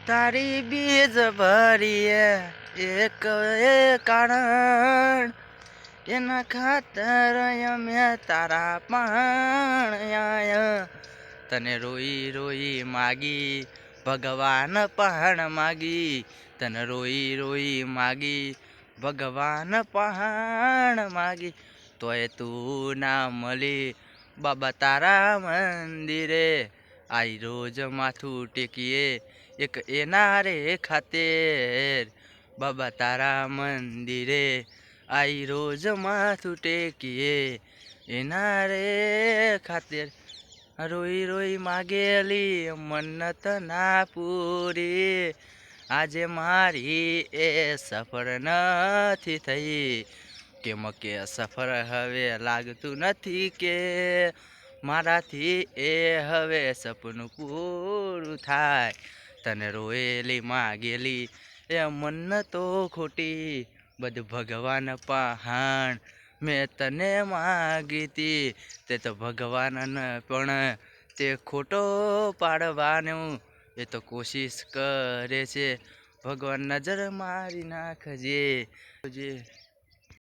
તારી બીજ ભરીએ એક એ કારણ એના ખાતર અમે તારા પણ તને રોઈ રોઈ માગી ભગવાન પણ માગી તને રોઈ રોઈ માગી ભગવાન પણ માગી તોય તું ના મળી બાબા તારા મંદિરે આઈ રોજ માથું ટેકીએ એક એના રે ખાતેર બાબા તારા મંદિરે આઈ રોજ માથું ટેકીએ એના રે ખાતેર રોઈ રોઈ માગેલી મન્નત ના પૂરી આજે મારી એ સફળ નથી થઈ કેમ કે સફર હવે લાગતું નથી કે મારાથી એ હવે સપનું પૂરું થાય તને રોયેલી માગેલી એ મન્નતો ખોટી બધું ભગવાન પહાણ મેં તને માગી તી તે તો ભગવાન પણ તે ખોટો પાડવાનું એ તો કોશિશ કરે છે ભગવાન નજર મારી નાખજે